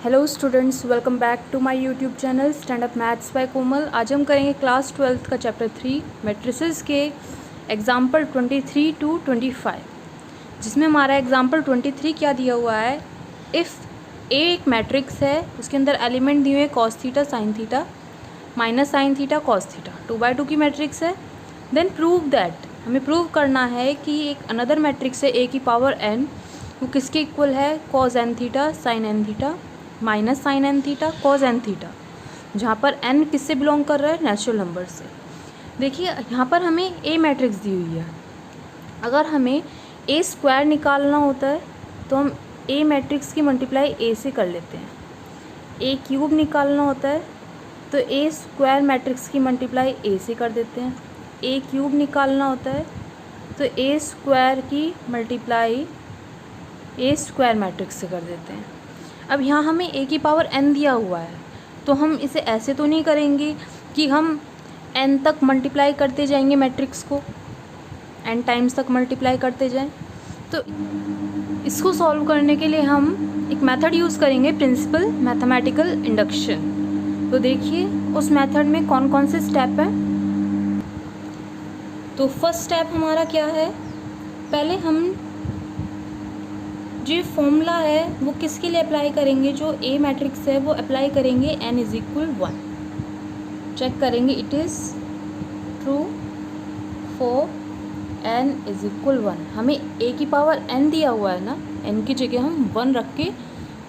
Hello students, welcome back to my YouTube channel stand up maths by Komal. आज हम करेंगे class 12th का chapter 3 matrices के example 23 to 25, जिसमें हमारा एग्जाम्पल 23 क्या दिया हुआ है। इफ़ ए एक मैट्रिक्स है, उसके अंदर एलिमेंट दिए हुए cos theta sine theta minus sine theta cos theta 2/2 की मैट्रिक्स है। देन प्रूव दैट, हमें प्रूव करना है कि एक अनदर मैट्रिक्स है ए की पावर एन, वो किसके इक्वल है, cos n theta sin n theta minus sin n theta cos n theta, जहाँ पर एन किससे बिलोंग कर रहा है, नेचुरल नंबर से। देखिए यहाँ पर हमें ए मैट्रिक्स दी हुई है। अगर हमें ए स्क्वायर निकालना होता है तो हम ए मैट्रिक्स की मल्टीप्लाई ए से कर लेते हैं। ए क्यूब निकालना होता है तो ए स्क्वायर मैट्रिक्स की मल्टीप्लाई ए से कर देते हैं। ए क्यूब निकालना होता है तो ए स्क्वायर की मल्टीप्लाई ए स्क्वायर मैट्रिक्स से कर देते हैं। अब यहाँ हमें ए की पावर एन दिया हुआ है, तो हम इसे ऐसे तो नहीं करेंगे कि हम एन तक मल्टीप्लाई करते जाएंगे मैट्रिक्स को, एन टाइम्स तक मल्टीप्लाई करते जाएं। तो इसको सॉल्व करने के लिए हम एक मेथड यूज़ करेंगे, प्रिंसिपल मैथमेटिकल इंडक्शन। तो देखिए उस मेथड में कौन कौन से स्टेप हैं। तो फर्स्ट स्टेप हमारा क्या है, पहले हम जो फॉर्मूला है वो किसके लिए अप्लाई करेंगे, जो ए मैट्रिक्स है वो अप्लाई करेंगे एन इज इक्वल 1। चेक करेंगे it is true for n is equal 1। हमें ए की पावर एन दिया हुआ है ना, एन की जगह हम 1 रख के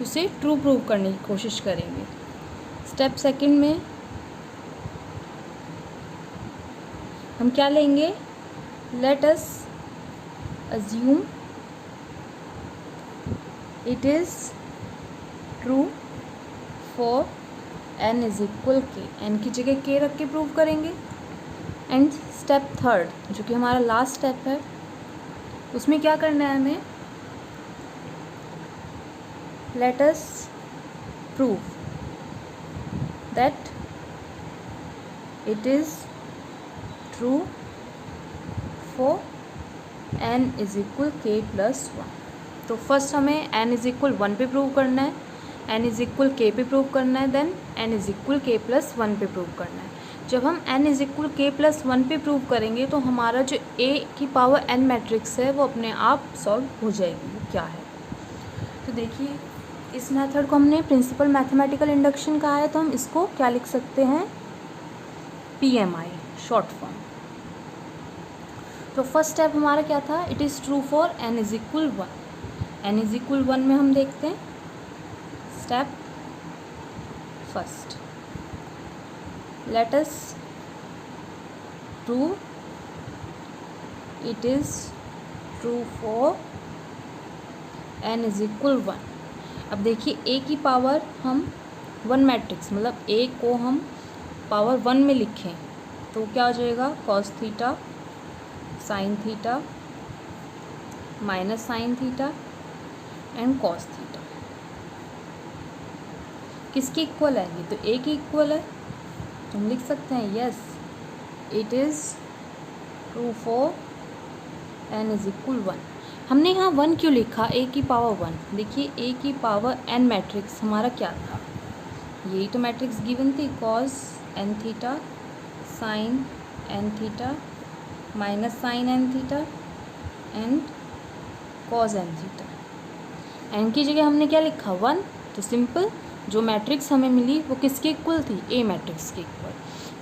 उसे ट्रू प्रूव करने की कोशिश करेंगे। स्टेप सेकंड में हम क्या लेंगे, let us assume it is true for n is equal K, n की जगह के रख के प्रूव करेंगे। एंड स्टेप थर्ड, जो कि हमारा लास्ट स्टेप है, उसमें क्या करना है हमें, let us prove that it is true for n is equal के प्लस 1। तो फर्स्ट हमें एन इज इक्वल 1 पे प्रूव करना है, एन इज इक्वल के पे प्रूव करना है, देन एन इज इक्वल के प्लस 1 पे प्रूव करना है। जब हम एन इज इक्वल के प्लस 1 पे प्रूव करेंगे तो हमारा जो ए की पावर एन मैट्रिक्स है वो अपने आप सॉल्व हो जाएगी। वो क्या है, तो देखिए इस मेथड को हमने प्रिंसिपल मैथमेटिकल इंडक्शन कहा है, तो हम इसको क्या लिख सकते हैं, PMI शॉर्ट फॉर्म। तो फर्स्ट स्टेप हमारा क्या था, it is true for n is equal 1। N is equal 1 में हम देखते हैं step first, let us prove it is true for n is equal 1। अब देखिए ए की पावर हम 1 मैट्रिक्स, मतलब ए को हम पावर 1 में लिखें तो क्या हो जाएगा, cos theta sine theta minus sine theta and cos theta. किसकी इक्वल है, ये तो ए की इक्वल है, तो हम लिख सकते हैं yes it is true for n is equal 1। हमने यहाँ 1 क्यों लिखा, ए की पावर 1। देखिए ए की पावर एन मैट्रिक्स हमारा क्या था, यही तो मैट्रिक्स गिवन थी, cos n theta sin n theta minus sin n theta and cos n theta. N की जगह हमने क्या लिखा, 1। तो सिंपल जो मैट्रिक्स हमें मिली वो किसके इक्वल थी, ए मैट्रिक्स के इक्वल।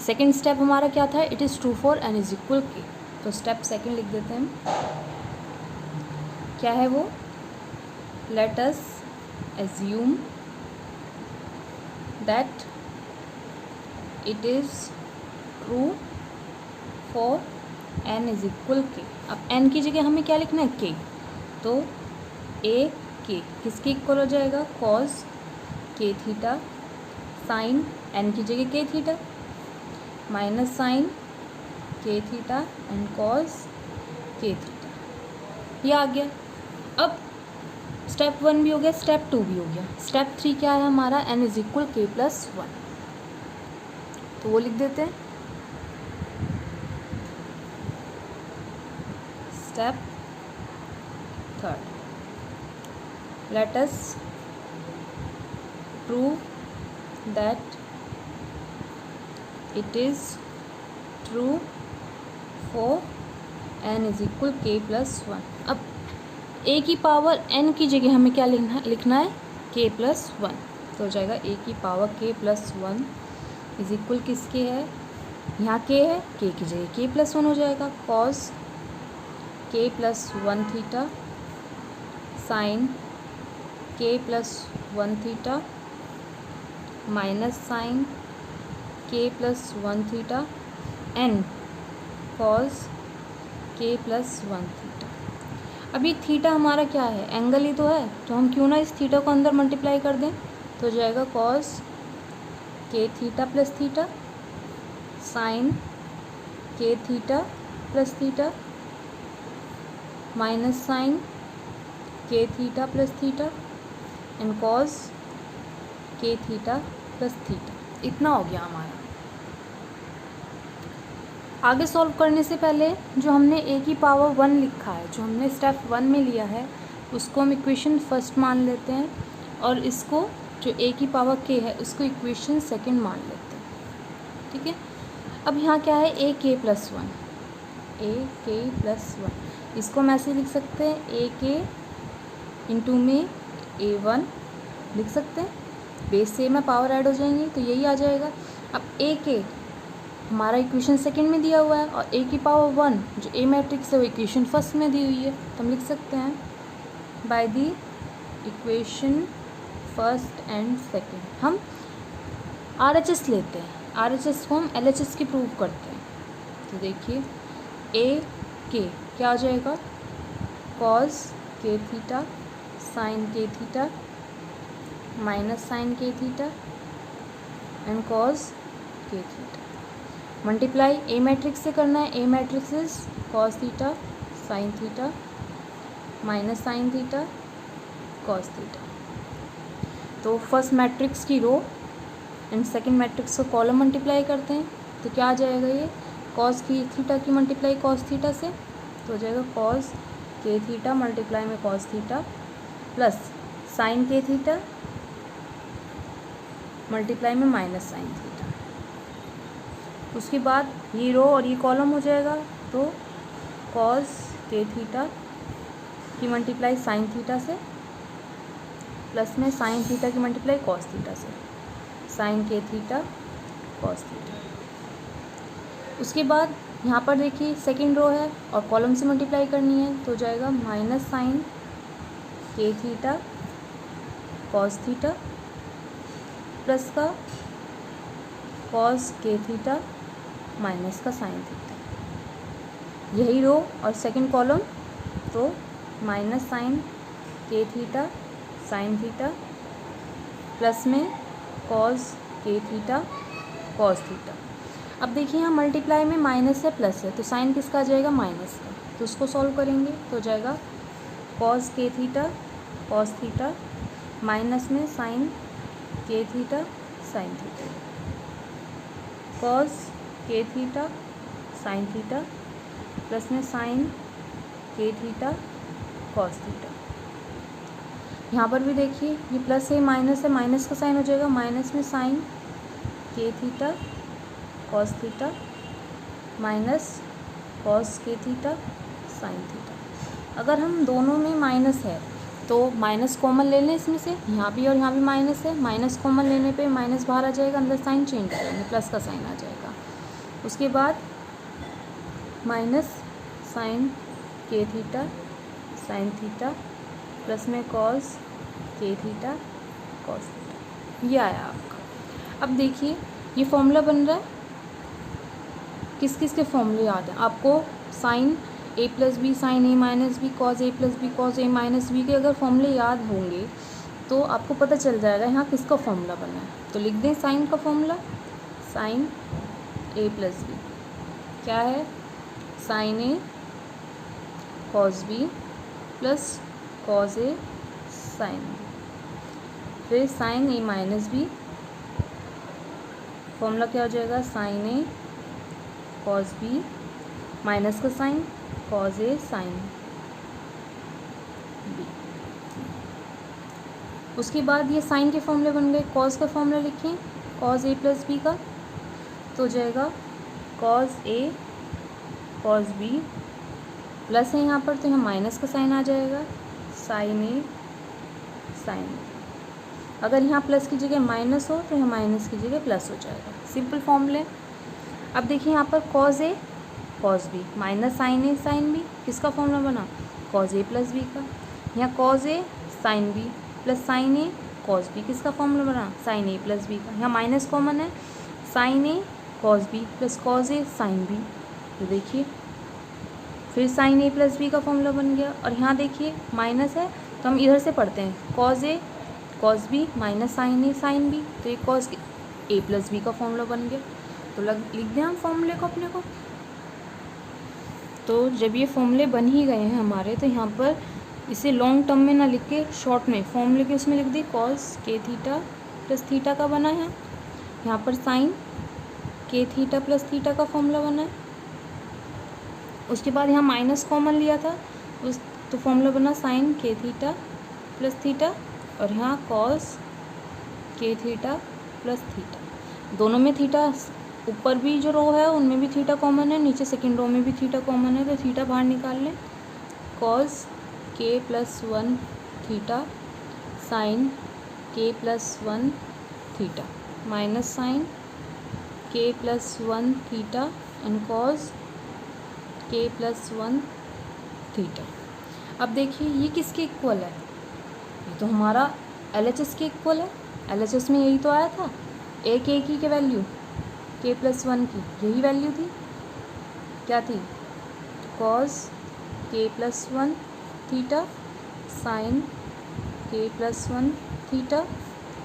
सेकंड स्टेप हमारा क्या था, it is true for n is equal K. तो स्टेप सेकंड लिख देते हैं, क्या है वो, let us assume that it is true for n is equal k. अब एन की जगह हमें क्या लिखना है, के। तो ए के किसके इक्वल हो जाएगा, कॉस के थीटा साइन एन की जगह के थीटा माइनस साइन के थीटा एंड कॉस के थीटा। ये आ गया। अब स्टेप 1 भी हो गया, स्टेप 2 भी हो गया। स्टेप 3 क्या है हमारा, एन इज इक्वल के प्लस 1। तो वो लिख देते हैं, step third, let us prove that it is true for n is equal k plus one. अब a की पावर n की जगह हमें क्या लिखना है k प्लस वन। तो हो जाएगा a की power k plus one is equal किसके है, यहाँ k है, k की जगह k प्लस वन हो जाएगा। Cos k plus one theta sine k plus one theta minus sine k plus one theta and cos k plus one theta. अभी theta हमारा क्या है, एंगल ही तो है, तो हम क्यों ना इस थीटा को अंदर मल्टीप्लाई कर दें। तो हो जाएगा cos k theta plus theta sine k theta plus theta minus sine k theta plus theta and cos k theta plus theta. इतना हो गया हमारा। आगे सॉल्व करने से पहले जो हमने a की पावर वन लिखा है, जो हमने स्टेप वन में लिया है, उसको हम इक्वेशन फर्स्ट मान लेते हैं और इसको जो a की पावर k है उसको इक्वेशन सेकंड मान लेते हैं। ठीक है, अब यहाँ क्या है a k plus one, a k plus one, इसको हम ऐसे लिख सकते हैं a k इंटू में a वन लिख सकते हैं, बेस से में पावर ऐड हो जाएंगी तो यही आ जाएगा। अब a k हमारा इक्वेशन सेकंड में दिया हुआ है और a की पावर वन जो a मैट्रिक्स है वो इक्वेशन फर्स्ट में दी हुई है, तो हम लिख सकते हैं bye the equation first and second. हम RHS लेते हैं, RHS को हम LHS की प्रूव करते हैं। तो देखिए a k क्या आ जाएगा, cos k theta sine k theta minus sine k theta and cos k theta. Multiply A matrix से करना है, A matrix is cos theta sine theta minus sine theta cos theta. तो first matrix की row and second matrix को column multiply करते हैं तो क्या आ जाएगा, ये कॉस की थीटा की मल्टीप्लाई कॉस थीटा से, तो हो जाएगा कॉस के थीटा मल्टीप्लाई में कॉस थीटा प्लस साइन के थीटा मल्टीप्लाई में माइनस साइन थीटा। उसके बाद ये रो और ये कॉलम हो जाएगा, तो कॉस के थीटा की मल्टीप्लाई साइन थीटा से प्लस में साइन थीटा की मल्टीप्लाई कॉस थीटा से, साइन के थीटा कॉस थीटा। उसके बाद यहाँ पर देखिए सेकेंड रो है और कॉलम से मल्टीप्लाई करनी है, तो हो जाएगा माइनस साइन के थीटा कॉस थीटा प्लस का कॉस के थीटा माइनस का साइन थीटा। यही रो और सेकंड कॉलम, तो माइनस साइन के थीटा साइन थीटा प्लस में कॉस के थीटा कॉस थीटा। अब देखिए यहाँ मल्टीप्लाई में माइनस है प्लस है, तो साइन किसका आ जाएगा, माइनस का, तो उसको सॉल्व करेंगे तो हो जाएगा कॉस के थीटा कॉस थीटा माइनस में साइन के थीटा साइन थीटा कॉस के थीटा साइन थीटा प्लस में साइन के थीटा कॉस थीटा। यहाँ पर भी देखिए ये प्लस है माइनस है, माइनस का साइन हो जाएगा माइनस में साइन के theta cos theta minus cos के थीटा साइन थीटा। अगर हम दोनों में माइनस है तो माइनस कॉमन ले लें इसमें से, यहाँ भी और यहाँ भी माइनस है, माइनस कॉमन लेने पे माइनस बाहर आ जाएगा, अंदर साइन चेंज हो जाएंगे, प्लस का साइन आ जाएगा। उसके बाद माइनस साइन के थीटा साइन थीटा प्लस में कॉस के थीटा कॉस थीटा, ये आया आपका। अब देखिए ये फॉर्मूला बन रहा है, किस किस के फॉर्मूले याद हैं आपको, sign A plus B sign A minus B cos A plus B cos A minus B के अगर फॉर्मूले याद होंगे तो आपको पता चल जाएगा यहाँ किसका फॉर्मूला बना है। तो लिख दें साइन का फॉर्मूला, साइन ए प्लस बी क्या है, sign A cos B plus cos A sine B, फिर साइन ए माइनस बी फॉर्मूला क्या हो जाएगा, साइन ए कॉस बी माइनस का sine cos A sine B. उसके बाद ये साइन के फॉर्मूले बन गए। कॉस का फॉर्मूला लिखें, कॉस ए प्लस बी का, तो हो जाएगा cos A cos B, plus है यहाँ पर तो यहाँ माइनस का साइन आ जाएगा, साइन ए साइन बी। अगर यहाँ प्लस की जगह माइनस हो तो यहाँ माइनस की जगह प्लस हो जाएगा। सिंपल फॉर्मूले। अब देखिए यहाँ पर cos A cos B minus sign A sine B, किसका फॉर्मूला बना, कॉस ए प्लस बी का। यहाँ cos A sine B plus sign A cos B, किसका फॉर्मूला बना, साइन ए प्लस बी का। यहाँ माइनस कॉमन है, sign A cos B plus cos A sine B, तो देखिए फिर साइन ए प्लस बी का फॉर्मूला बन गया। और यहाँ देखिए माइनस है तो हम इधर से पढ़ते हैं, cos A cos B minus sign A sine B, तो ये कॉस ए प्लस बी का फॉर्मूला बन गया। तो लिख दें हम फॉर्मूले को अपने को। तो जब ये फॉर्मूले बन ही गए हैं हमारे, तो यहाँ पर इसे लॉन्ग टर्म में ना लिख के शॉर्ट में फॉर्मूले के उसमें लिख दी, कॉस के थीटा प्लस थीटा का बना है। यहाँ पर साइन के थीटा प्लस थीटा का फॉर्मूला बना है। उसके बाद यहाँ माइनस कॉमन लिया था उस, तो फॉर्मूला बना साइन के थीटा प्लस थीटा, और यहाँ कॉस के थीटा प्लस थीटा। दोनों में थीटा, ऊपर भी जो रो है उनमें भी थीटा कॉमन है, नीचे सेकेंड रो में भी थीटा कॉमन है, तो थीटा बाहर निकाल लें। कॉस के प्लस 1 थीटा साइन के प्लस 1 थीटा माइनस साइन के प्लस 1 थीटा एंड कॉस के प्लस 1 थीटा। अब देखिए ये किसके इक्वल है, ये तो हमारा LHS के इक्वल है। LHS में यही तो आया था, ए के की के वैल्यू के प्लस 1 की यही वैल्यू थी, क्या थी, कॉस के प्लस 1 थीटा साइन के प्लस 1 थीटा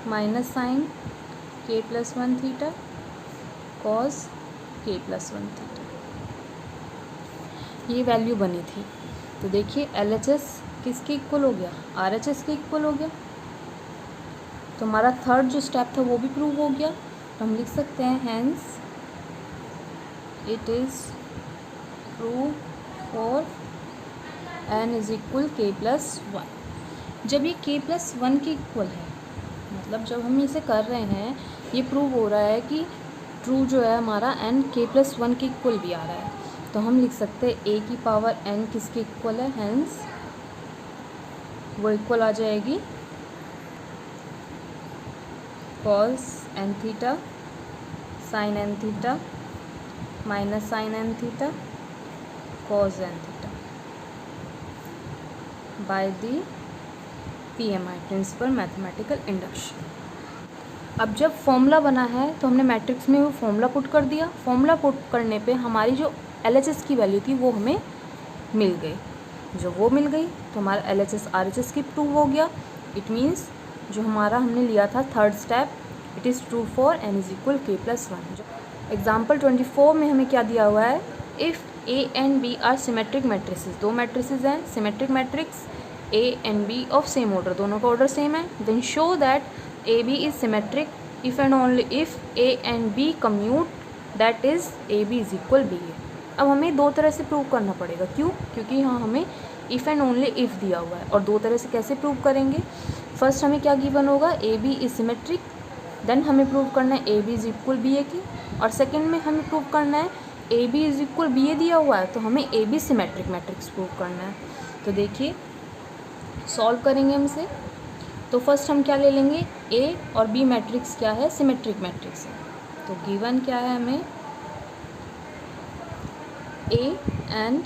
माइनस साइन के प्लस 1 थीटा कॉस के प्लस 1 थीटा, ये वैल्यू बनी थी। तो देखिए LHS किसके इक्वल हो गया, RHS के इक्वल हो गया। तो हमारा थर्ड जो स्टेप था वो भी प्रूव हो गया। तो हम लिख सकते हैं hence it is prove for n is equal के प्लस 1। जब ये k प्लस 1 के इक्वल है, मतलब जब हम इसे कर रहे हैं ये प्रूव हो रहा है कि ट्रू जो है हमारा n k प्लस 1 के इक्वल भी आ रहा है। तो हम लिख सकते हैं a की पावर n किसके इक्वल है, हैंस वो इक्वल आ जाएगी cos n theta sine n theta minus sine n theta cos n theta by the PMI principle mathematical induction. अब जब फॉर्मूला बना है तो हमने मैट्रिक्स में वो फॉर्मूला पुट कर दिया। फॉर्मूला पुट करने पे हमारी जो LHS की वैल्यू थी वो हमें मिल गई। जब वो मिल गई तो हमारा LHS RHS की प्रूव हो गया। इट मीन्स जो हमारा हमने लिया था third step, it is true for n is equal k plus 1। Example 24 में हमें क्या दिया हुआ है, if A and B are symmetric matrices, दो मैट्रिसेस हैं symmetric matrix A and B of same order, दोनों का ऑर्डर सेम है, then show that AB is symmetric if and only if A and B commute that is AB is equal BA। अब हमें दो तरह से prove करना पड़ेगा, क्यों, क्योंकि यहाँ हमें इफ़ एंड ओनली इफ़ दिया हुआ है। और दो तरह से कैसे प्रूव करेंगे, फर्स्ट हमें क्या गिवन होगा, AB इज सिमेट्रिक, देन हमें प्रूव करना है AB इज इक्वल BA की, और सेकेंड में हमें प्रूव करना है AB इज इक्वल BA दिया हुआ है तो हमें AB सिमेट्रिक मैट्रिक्स प्रूव करना है। तो देखिए सॉल्व करेंगे हमसे। तो फर्स्ट हम क्या ले लेंगे, A और B मैट्रिक्स क्या है, सिमेट्रिक मैट्रिक्स है। तो गिवन क्या है हमें, A and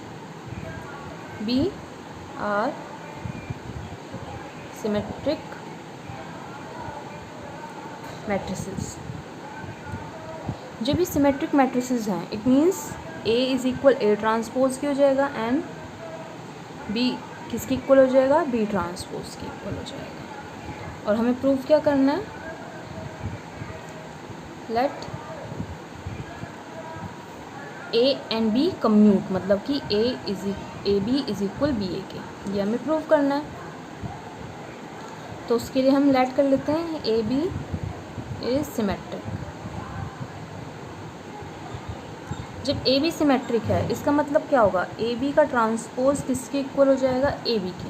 B are symmetric matrices. जब ये सिमेट्रिक मैट्रिसेस हैं it means A is equal A transpose की हो जाएगा एंड B किसकी इक्वल हो जाएगा, B ट्रांसपोज की इक्वल हो जाएगा। और हमें प्रूफ क्या करना है, let A and B commute, मतलब कि AB इज इक्वल BA के, ये हमें प्रूव करना है। तो उसके लिए हम लेट कर लेते हैं AB इज सिमेट्रिक। जब AB सिमेट्रिक है इसका मतलब क्या होगा, AB का ट्रांसपोज किसके इक्वल हो जाएगा, AB के,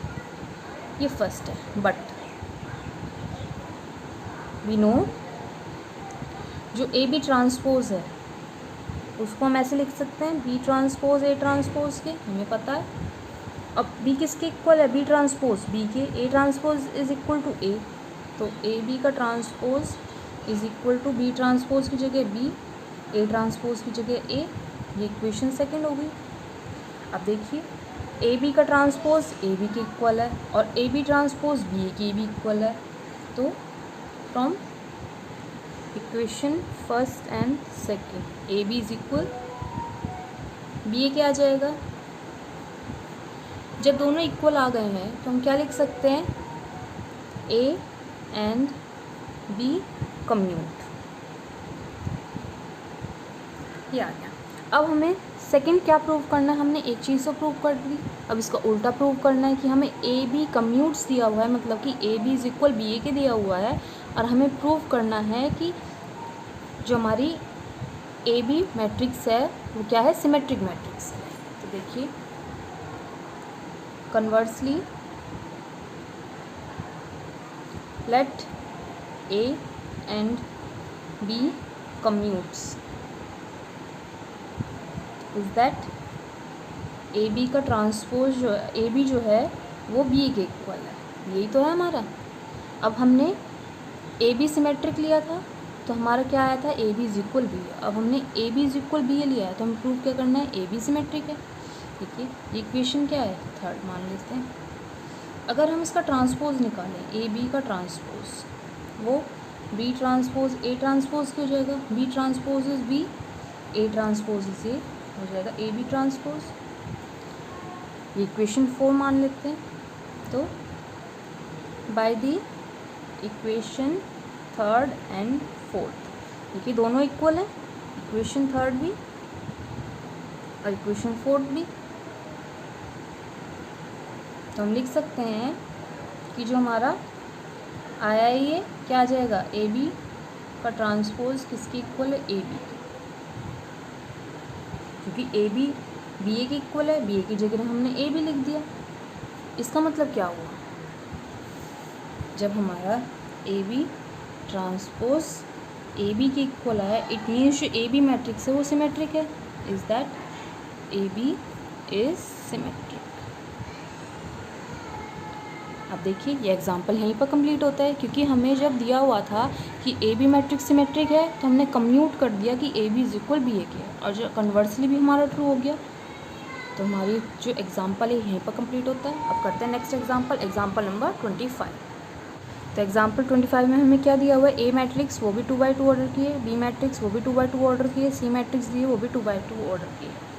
ये फर्स्ट है। बट वी नो जो ए बी ट्रांसपोज है उसको हम ऐसे लिख सकते हैं बी ट्रांसपोज ए ट्रांसपोज के, हमें पता है। अब बी किसके इक्वल है, बी ट्रांसपोज बी के, A transpose is equal to A, तो ए बी का transpose is equal to B transpose की जगह बी, ए ट्रांसपोज की जगह ए, ये इक्वेशन सेकंड हो गई। अब देखिए ए बी का ट्रांसपोज ए बी के इक्वल है और A B transpose B A के भी इक्वल है, तो from equation first and second A B is equal B A क्या आ जाएगा। जब दोनों इक्वल आ गए हैं तो हम क्या लिख सकते हैं, ए एंड बी कम्यूट, ये आ गया। अब हमें सेकंड क्या प्रूव करना है, हमने एक चीज़ तो प्रूव कर दी, अब इसका उल्टा प्रूव करना है कि हमें ए बी कम्यूट्स दिया हुआ है, मतलब कि A B is equal B A के दिया हुआ है, और हमें प्रूव करना है कि जो हमारी ए बी मैट्रिक्स है वो क्या है, सिमेट्रिक मैट्रिक्स है। तो देखिए conversely let A and B commutes is that A B का ट्रांसपोज जो है, ए बी जो है वो बी के इक्वल है, यही तो है हमारा। अब हमने ए बी सिमेट्रिक लिया था तो हमारा क्या आया था, A B is equal B, अब हमने A B is equal B लिया है तो हमें प्रूव क्या करना है, ए बी सिमेट्रिक है। देखिए ये इक्वेशन क्या है, थर्ड मान लेते हैं। अगर हम इसका ट्रांसपोज निकालें, ए बी का ट्रांसपोज वो बी ट्रांसपोज ए ट्रांसपोज की हो जाएगा, B transpose is B, A transpose is A, हो जाएगा ए बी ट्रांसपोज। ये इक्वेशन 4 मान लेते हैं। तो by the equation third and fourth, देखिए दोनों इक्वल है, इक्वेशन थर्ड भी और इक्वेशन फोर्थ भी, तो हम लिख सकते हैं कि जो हमारा आया है ये क्या आ जाएगा, ए बी का ट्रांसपोज किसके इक्वल है, ए बी, क्योंकि ए बी बी ए के इक्वल है, बी ए की जगह हमने ए बी लिख दिया। इसका मतलब क्या हुआ, जब हमारा A B transpose A B के इक्वल है, इट मीन्स जो ए बी मैट्रिक्स है वो सिमेट्रिक है, is that A B is symmetric. अब देखिए ये एग्जांपल यहीं पर कंप्लीट होता है, क्योंकि हमें जब दिया हुआ था कि ए बी मैट्रिक्स सिमेट्रिक है तो हमने कम्यूट कर दिया कि A B is equal B A के, और जो कन्वर्सली भी हमारा ट्रू हो गया, तो हमारी जो एग्जांपल है यहीं पर कंप्लीट होता है। अब करते हैं नेक्स्ट एग्जांपल, एग्जांपल नंबर 25। तो एग्जांपल 25 में हमें क्या दिया हुआ है, ए मैट्रिक्स वो भी 2x2 ऑर्डर की है, बी मैट्रिक्स वो भी 2x2 ऑर्डर की है, सी मैट्रिक्स दी है वो भी 2x2 ऑर्डर की है।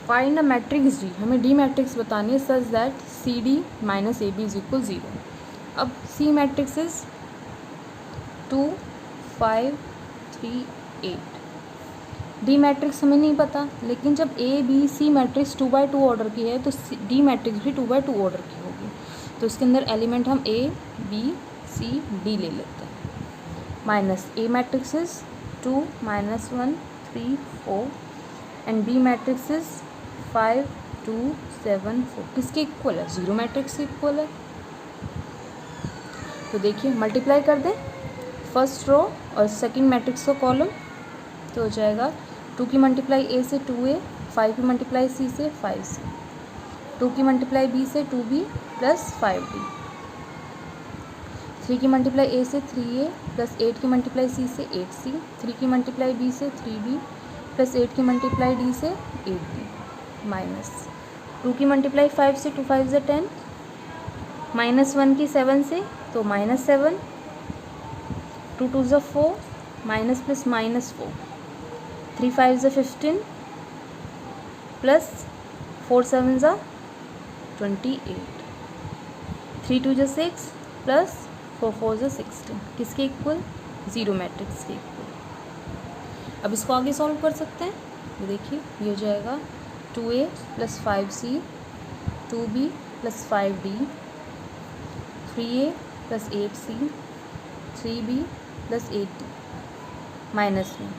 फाइंड अ मैट्रिक्स डी, हमें डी मैट्रिक्स बतानी है such that C D minus A B is equal 0। अब C matrix is 2 5 3 8, D matrix हमें नहीं पता, लेकिन जब A B C matrix 2x2 order की है तो डी मैट्रिक्स भी 2x2 ऑर्डर की होगी, तो इसके अंदर एलिमेंट हम ए बी सी डी ले लेते हैं। Minus A matrix is 2 -1 3 4 and B matrix is 5 2 7 4, किसके इक्वल है, 0 मैट्रिक्स के इक्वल है। तो देखिए मल्टीप्लाई कर दें फर्स्ट रो और सेकंड मैट्रिक्स का कॉलम, तो हो जाएगा 2 की मल्टीप्लाई ए से 2a, 5 की मल्टीप्लाई सी से 5c, 2 की मल्टीप्लाई बी से 2b प्लस 5d, 3 की मल्टीप्लाई ए से 3a प्लस 8 की मल्टीप्लाई सी से 8c, 3 की मल्टीप्लाई बी से 3b प्लस 8 की मल्टीप्लाई डी से 8d, माइनस 2 की मल्टीप्लाई 5 से 2 5 से 10, माइनस 1 की 7 से तो -7, 2 2 से 4, माइनस प्लस -4, 3 5 से 15 प्लस 4 7 से 28, 3 2 से 6 प्लस 4 4 से 16, किसके इक्वल, 0 मैट्रिक्स के इक्वल। अब इसको आगे सॉल्व कर सकते हैं, ये देखिए ये हो जाएगा 2a plus 5c 2b plus 5d 3a plus 8c 3b plus 8d, minus में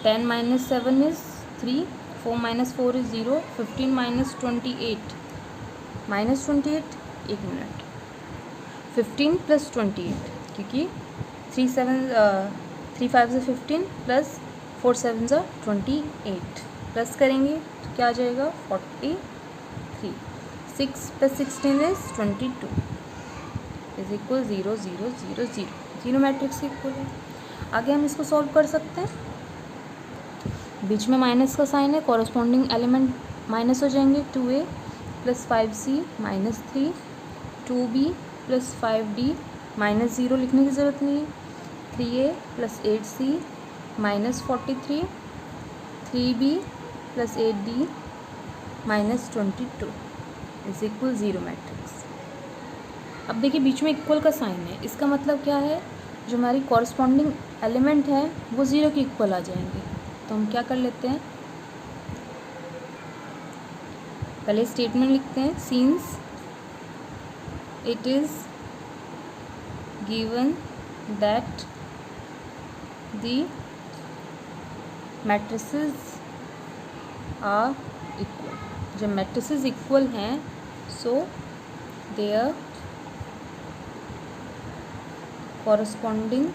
10 minus 7 is 3, 4 minus 4 is 0, 15 minus 28 -28, एक मिनट, 15 प्लस 28, क्योंकि 3 5 से 15 प्लस 4 7 से 28 प्लस करेंगे तो क्या आ जाएगा 43। 6 + 16 is 22 is equal 0 0 0 0 zero matrix के इक्वल है। आगे हम इसको सॉल्व कर सकते हैं। बीच में माइनस का साइन है, कॉरस्पॉन्डिंग एलिमेंट माइनस हो जाएंगे। 2a + 5c - 3, 2b + 5d -0 लिखने की ज़रूरत नहीं है। 3a + 8c - 43, 3b + 8d -22 is equal 0 matrix. अब देखिए बीच में इक्वल का साइन है, इसका मतलब क्या है, जो हमारी कॉरस्पॉन्डिंग एलिमेंट है वो 0 के इक्वल आ जाएंगे। तो हम क्या कर लेते हैं, पहले स्टेटमेंट लिखते हैं। Since it is given that the matrices are equal, जब मैट्रिसेस इक्वल हैं so there corresponding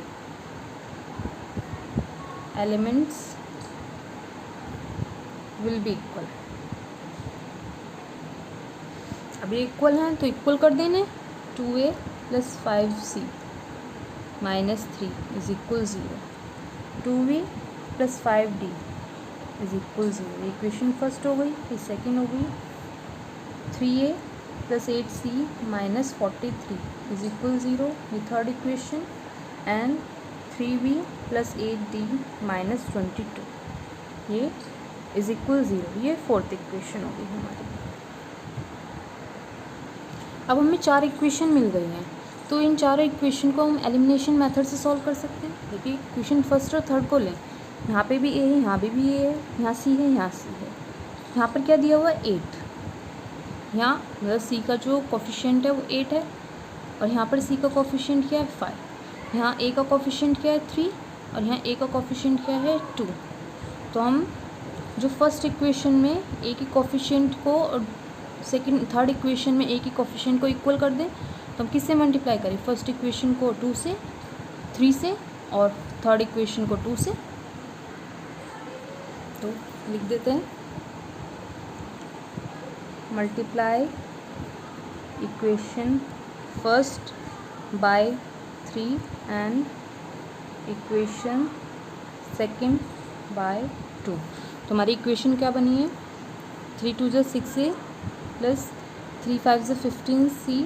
elements will be equal। अब ये इक्वल हैं तो इक्वल कर देने। 2a + 5c - 3 is equal 0, 2b + 5d is equal 0। Equation first हो गई, ये सेकेंड हो गई। 3a + 8c - 43 इज इक्वल 0, ये third equation. And 3b + 8d -22 ये इज इक्वल 0, ये फोर्थ इक्वेशन हो गई हमारी। अब हमें 4 इक्वेशन मिल गई हैं, तो इन चारों इक्वेशन को हम एलिमिनेशन मेथड से सॉल्व कर सकते हैं। देखिए इक्वेशन फर्स्ट और थर्ड को लें, यहाँ पे भी a है, यहाँ पे भी a है, यहाँ c है, यहाँ c है। यहाँ पर क्या दिया हुआ है 8, यहाँ मतलब c का जो कोफिशिएंट है वो 8 है, और यहाँ पर c का कोफिशिएंट क्या है 5। यहाँ a का कोफिशिएंट क्या है 3, और यहाँ a का कोफिशिएंट क्या है 2। तो हम जो फर्स्ट इक्वेशन में a की कोफिशिएंट को और सेकंड थर्ड इक्वेशन में a की कोफिशिएंट को इक्वल कर दें, तो हम किससे मल्टीप्लाई करें, फर्स्ट इक्वेशन को 2 से, 3 से, और थर्ड इक्वेशन को 2 से। तो लिख देते हैं, multiply equation first by 3 and equation second bye 2। तो हमारी इक्वेशन क्या बनी है, 3 2 = 6a + 3 5 = 15c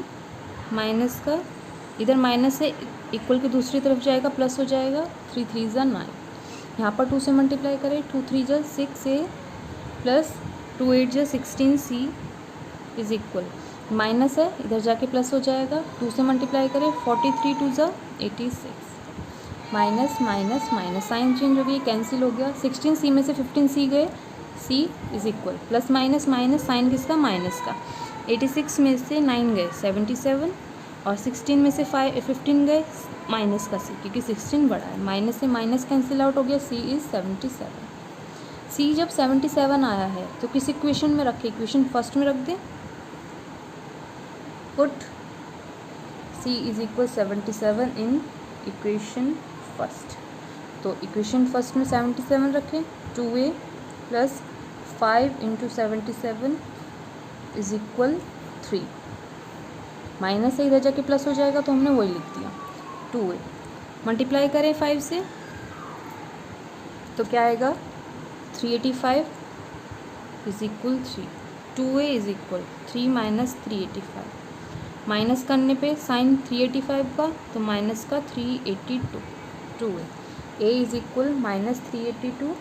माइनस का, इधर माइनस है, इक्वल की दूसरी तरफ जाएगा, प्लस हो जाएगा, 3 3 = 9। यहाँ पर 2 से मल्टीप्लाई करें, 2 3 = 6a + 2 8 = 16c is equal, minus है इधर जाके प्लस हो जाएगा, 2 से मल्टीप्लाई करें, 43 2 = 86, minus minus minus, sine change हो गई, कैंसिल हो गया। 16c में से 15c गए, c is equal, plus minus minus, sine किसका माइनस का। 86 में से 9 गए 77, और 16 में से 15 गए माइनस का c, क्योंकि 16 बड़ा है, माइनस से माइनस कैंसिल आउट हो गया, c इज़ 77। c जब 77 आया है तो किस इक्वेशन में रखें, इक्वेशन फर्स्ट में रख दें। Put c is equal 77 in equation first. तो इक्वेशन फर्स्ट में 77 रखें, 2a + 5 × 77 इज इक्वल 3, माइनस से इधर जाके प्लस हो जाएगा, तो हमने वही लिख दिया। 2a मल्टीप्लाई करें 5 से, तो क्या आएगा 385 is equal 3। 2a is equal 3 - 385, minus करने पे साइन 385 का, तो माइनस का 382। 2a is equal -382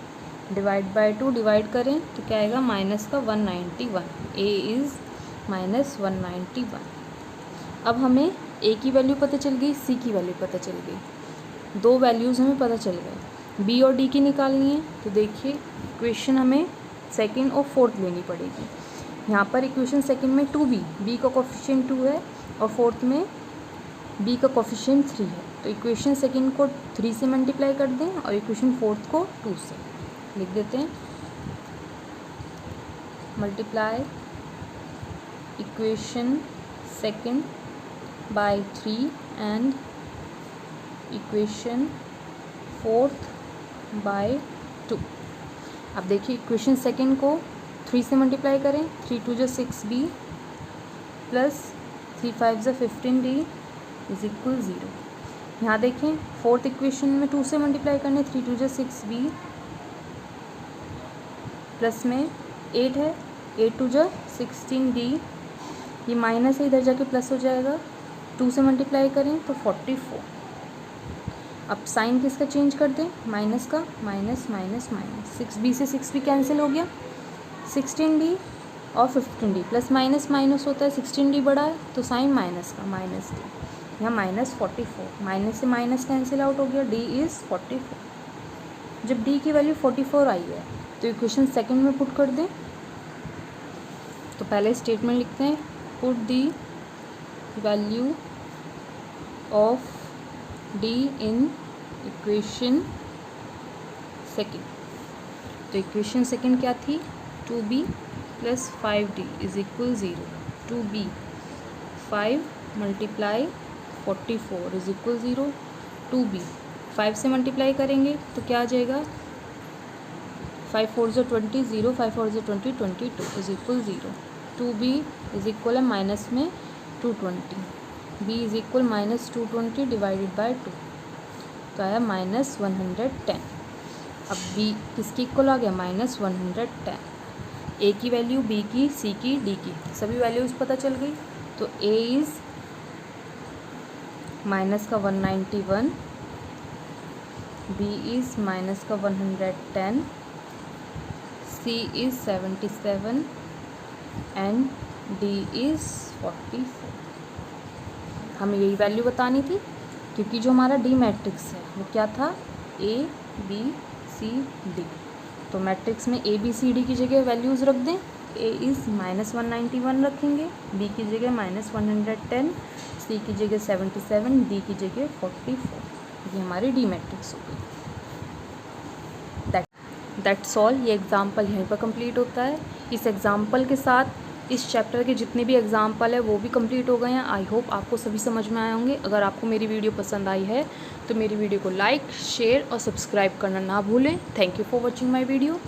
divide by 2, divide करें तो क्या आएगा माइनस का 191। a is -191। अब हमें a की वैल्यू पता चल गई, c की वैल्यू पता चल गई, 2 वैल्यूज़ हमें पता चल गए। b और d की निकालनी है, तो देखिए इक्वेशन हमें सेकंड और फोर्थ लेनी पड़ेगी। यहाँ पर इक्वेशन सेकंड में 2b, b का कोफिशिएंट 2 है, और फोर्थ में b का कोफिशिएंट 3 है। तो इक्वेशन सेकंड को 3 से मल्टीप्लाई कर दें, और इक्वेशन फोर्थ को 2 से लिख देते हैं। Multiply equation second by 3 and equation fourth by 2। अब देखिए इक्वेशन सेकेंड को 3 से मल्टीप्लाई करें, 3 2 = 6b plus 3 5 = 15d is equal 0। यहाँ देखें फोर्थ इक्वेशन में 2 से मल्टीप्लाई करने, 3 2 = 6b प्लस में 8 है, 8 2 = 16d, ये माइनस है इधर जाके प्लस हो जाएगा, 2 से मल्टीप्लाई करें तो 44। अब साइन किसका चेंज कर दें, माइनस का, माइनस माइनस माइनस, 6b से 6b कैंसिल हो गया, 16d और 15d प्लस माइनस माइनस होता है, 16d बड़ा है तो साइन माइनस का, माइनस d, यहाँ माइनस 44, माइनस से माइनस कैंसिल आउट हो गया, d इज़ 44। जब d की वैल्यू 44 आई है तो इक्वेशन सेकंड में पुट कर दें। तो पहले स्टेटमेंट लिखते हैं, put the value of d in equation second. तो इक्वेशन सेकंड क्या थी, 2b plus 5d is equal 0। 2b 5 multiply 44 is equal 0। 2b 5 से मल्टीप्लाई करेंगे तो क्या आ जाएगा, 5 4 = 20, 0 5 4 = 20, 22 is equal 0। 2b is equal है माइनस में 220, b is equal minus 220 divided by 2, तो आया माइनस 110। अब b किसकी इक्वल आ गया, माइनस 110। a की वैल्यू, b की, c की, d की, सभी वैल्यूज़ पता चल गई। तो a इज़ माइनस का 191, b इज़ माइनस का 110, c is 77 and d is 44। हमें यही वैल्यू बतानी थी क्योंकि जो हमारा डी मैट्रिक्स है वो क्या था, a b c d। तो मैट्रिक्स में a b c d की जगह वैल्यूज़ रख दें, a इज़ माइनस 191 रखेंगे, b की जगह माइनस 110, c की जगह 77, d की जगह 44। ये हमारी डी मैट्रिक्स हो गई। That's all. ये एग्ज़ाम्पल यहीं पर कंप्लीट होता है। इस एग्ज़ाम्पल के साथ इस चैप्टर के जितने भी एग्ज़ाम्पल है वो भी कंप्लीट हो गए हैं। आई होप आपको सभी समझ में आए होंगे। अगर आपको मेरी वीडियो पसंद आई है तो मेरी वीडियो को लाइक, शेयर और सब्सक्राइब करना ना भूलें। Thank you for watching my video.